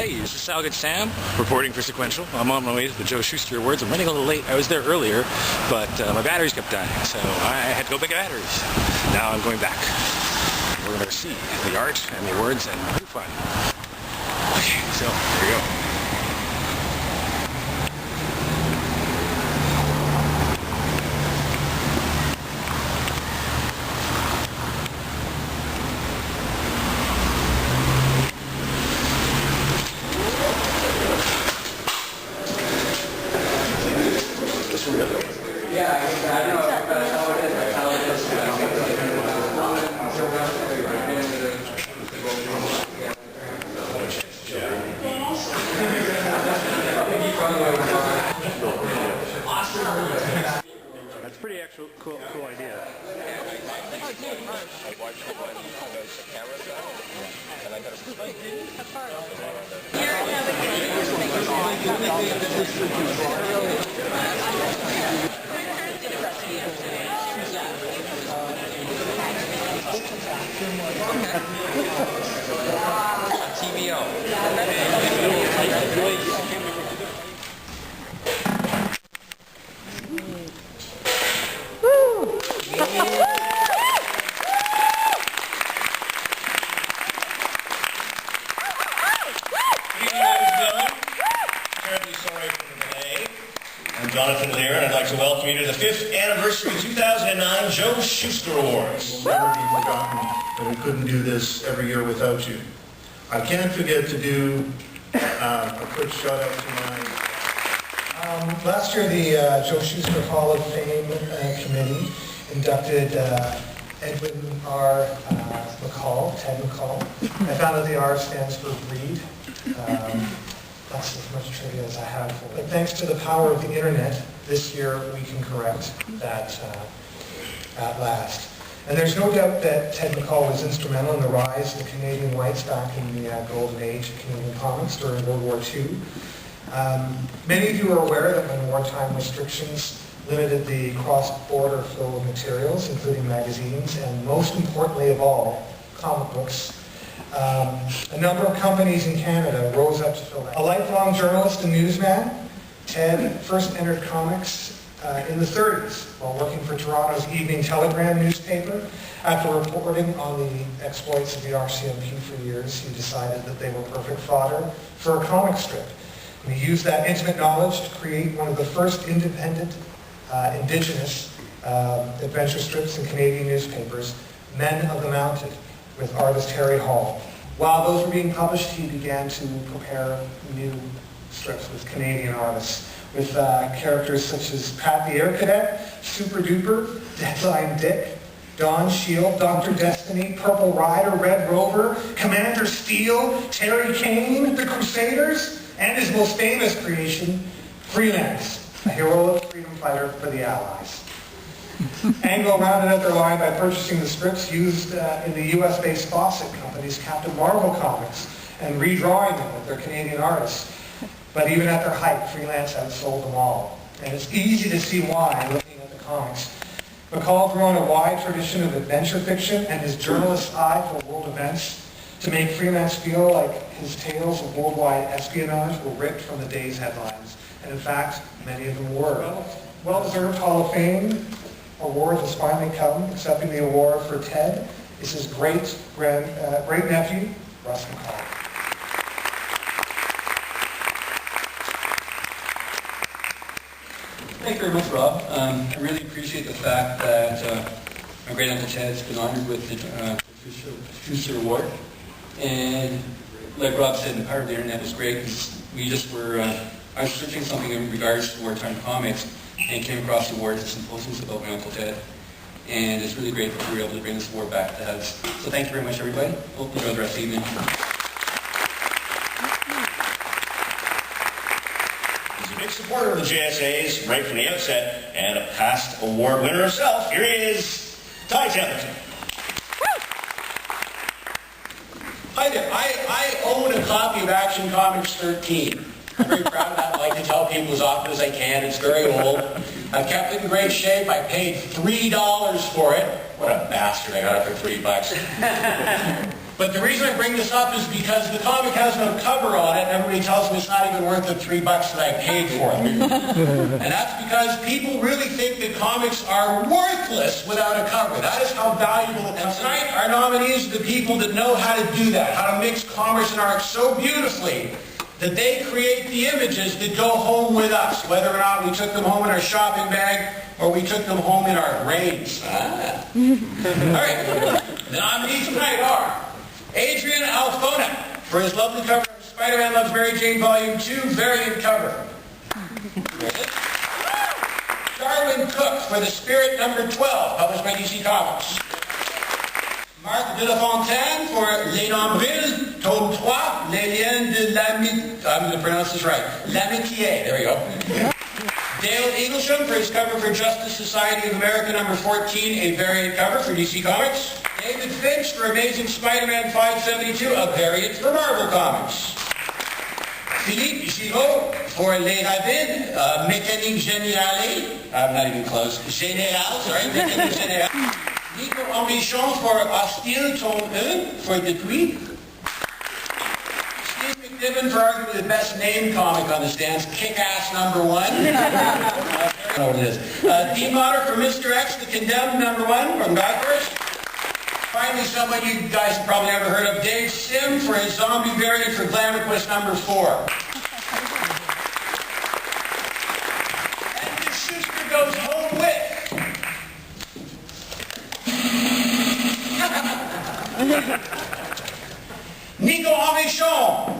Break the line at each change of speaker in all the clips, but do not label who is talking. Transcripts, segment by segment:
Hey, this is Salgate Sam, reporting for Sequential. I'm on my way to the Joe Shuster Awards. I'm running a little late. I was there earlier, but my batteries kept dying, so I had to go pick batteries. Now I'm going back. We're going to see the art and the awards and have fun. Okay, so here we go.
Yeah, I don't know if that's how it is. That's how it is.
That's a pretty actual cool idea.
I watched the one about the camera guy, and I got a complaint. TVO.
Terribly sorry for the delay. I'm Jonathan here, and I'd like to welcome you to the 5th anniversary 2009 Joe Shuster Awards.
We'll never be forgotten that we couldn't do this every year without you. I can't forget to do a quick shout out to my...
Last year, the Joe Shuster Hall of Fame committee inducted Edwin R. McCall, Ted McCall. I found that the R stands for Reed. That's as much trivia as I have for it. But thanks to the power of the internet, this year we can correct that at last. And there's no doubt that Ted McCall was instrumental in the rise of the Canadian whites back in the golden age of Canadian comics during World War II. Many of you are aware that when wartime restrictions limited the cross-border flow of materials, including magazines, and most importantly of all, comic books, a number of companies in Canada rose up to fill that. A lifelong journalist and newsman, Ted first entered comics in the 30s while working for Toronto's Evening Telegram newspaper. After reporting on the exploits of the RCMP for years, he decided that they were perfect fodder for a comic strip. And he used that intimate knowledge to create one of the first independent, indigenous adventure strips in Canadian newspapers, Men of the Mounted, with artist Harry Hall. While those were being published, he began to prepare new strips with Canadian artists, with characters such as Pat the Air Cadet, Super Duper, Deadline Dick, Don Shield, Dr. Destiny, Purple Rider, Red Rover, Commander Steel, Terry Kane, the Crusaders, and his most famous creation, Freelance, a heroic freedom fighter for the Allies. Anglo rounded out their line by purchasing the strips used in the US-based Fawcett Company's Captain Marvel comics and redrawing them with their Canadian artists. But even at their height, Freelance outsold them all. And it's easy to see why, looking at the comics. McCall drew on a wide tradition of adventure fiction and his journalist's eye for world events to make Freelance feel like his tales of worldwide espionage were ripped from the day's headlines. And in fact, many of them were. Well-deserved Hall of Fame award has finally come. Accepting the award for Ted is his great-nephew, Russ McCall.
Thank you very much, Rob. I really appreciate the fact that my great uncle Ted's been honored with the Shuster Award. And like Rob said, the power of the internet was great because we just were. I was searching something in regards to wartime comics and came across the awards and symposiums about my Uncle Ted. And it's really great that we were able to bring this award back to us. So thank you very much, everybody. Hope you enjoy the rest of the evening.
He's a big supporter of the JSAs right from the outset, and a past award winner herself. Here he is, Ty Templeton.
Hi there. I own a copy of Action Comics 13. I'm very proud of that. I like to tell people as often as I can. It's very old. I've kept it in great shape. I paid $3 for it. What a bastard. I got it for $3. But the reason I bring this up is because the comic has no cover on it, and everybody tells me it's not even worth the $3 that I paid for it. And that's because people really think that comics are worthless without a cover. That is how valuable it is. Tonight, our nominees are the people that know how to do that, how to mix commerce and art so beautifully that they create the images that go home with us, whether or not we took them home in our shopping bag or we took them home in our brains. All right. The nominees tonight are Adrian Alfona for his lovely cover of Spider-Man Loves Mary Jane Volume 2 variant cover. Darwin Cook for The Spirit number 12, published by DC Comics. Marc de la Fontaine for Les Nombrils, Tome 3, Les Liens de l'Amitié. I'm going to pronounce this right. L'Amitié. There we go. Dale Eaglesham for his cover for Justice Society of America number 14, a variant cover for DC Comics. David Finch for Amazing Spider-Man 572, a variant for Marvel Comics. Philippe Giraud for Les Ravides, Mécanique Générale. I'm not even close. Générale, sorry. Mécanique Générale. Niko Henrichon for Hostile Tome 1 for Dupuis. Steve McNiven for arguably the best named comic on the stands, Kick-Ass number 1. I don't know what it is. Dean Motter for Mr. X, The Condemned number 1 from Dark Horse. Finally, someone you guys probably never heard of, Dave Sim for his zombie variant for Glamour Quest number 4. And the Shuster goes home with Niko Henrichon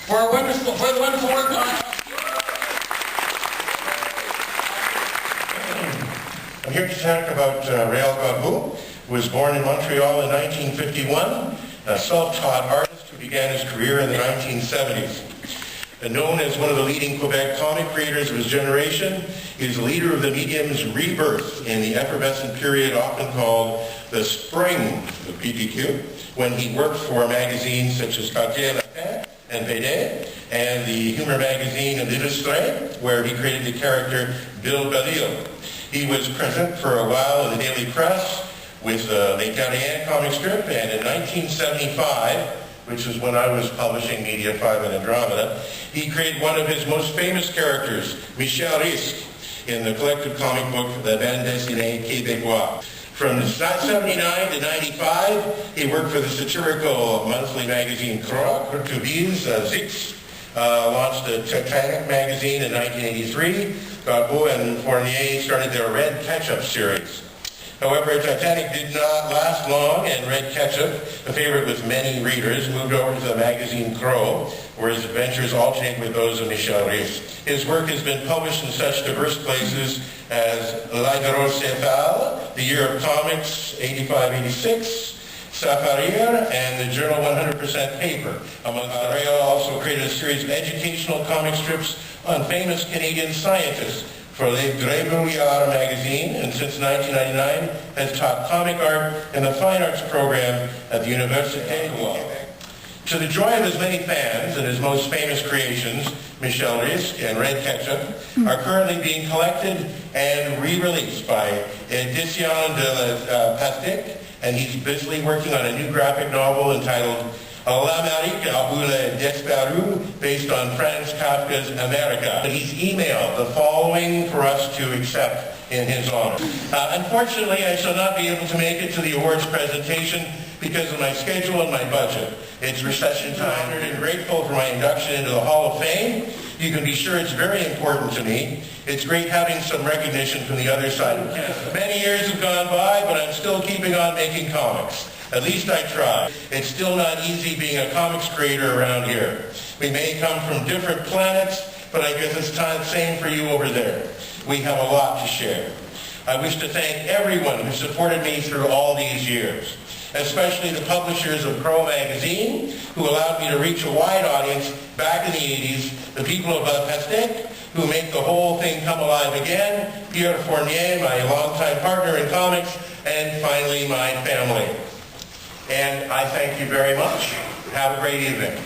for the wonderful work on.
I'm here to talk about Rael Godbout, who was born in Montreal in 1951, a self-taught artist who began his career in the 1970s. Known as one of the leading Quebec comic creators of his generation, he is the leader of the medium's rebirth in the effervescent period often called the spring of PTQ, when he worked for magazines such as Quartier Latin and BD, and the humor magazine L'Illustré, where he created the character Bill Balil. He was present for a while in the Daily Press with Les Terriens comic strip, and in 1975, which was when I was publishing Media 5 and Andromeda, he created one of his most famous characters, Michel Risque, in the collected comic book The Bande Dessinée Québécois. From 79 to 95, he worked for the satirical monthly magazine Croc, Dupuis, Zix, launched the Titanic magazine in 1983. Godbout and Fournier started their Red Ketchup series. However, Titanic did not last long, and Red Ketchup, a favorite with many readers, moved over to the magazine Crow, where his adventures alternate with those of Michel Risque. His work has been published in such diverse places as L'Hydrocéphale, The Year of Comics, 85-86, Safarir, and the journal 100% Paper. Among others, Rael also created a series of educational comic strips on famous Canadian scientists for Les Débrouillards magazine, and since 1999 has taught comic art in the Fine Arts program at the Université de Québec. To the joy of his many fans and his most famous creations, Michel Risque and Red Ketchup are currently being collected and re-released by Édition de la Pastèque, and he's busily working on a new graphic novel entitled L'Amérique ou le Disparu, based on Franz Kafka's America. He's emailed the following for us to accept in his honor. Unfortunately, I shall not be able to make it to the awards presentation because of my schedule and my budget. It's recession time. I'm honored and grateful for my induction into the Hall of Fame. You can be sure it's very important to me. It's great having some recognition from the other side of Canada. Many years have gone by, but I'm still keeping on making comics. At least I try. It's still not easy being a comics creator around here. We may come from different planets, but I guess it's the same for you over there. We have a lot to share. I wish to thank everyone who supported me through all these years, especially the publishers of Crow magazine, who allowed me to reach a wide audience back in the 80s, the people of Pastèque, who make the whole thing come alive again, Pierre Fournier, my longtime partner in comics, and finally my family. And I thank you very much. Have a great evening.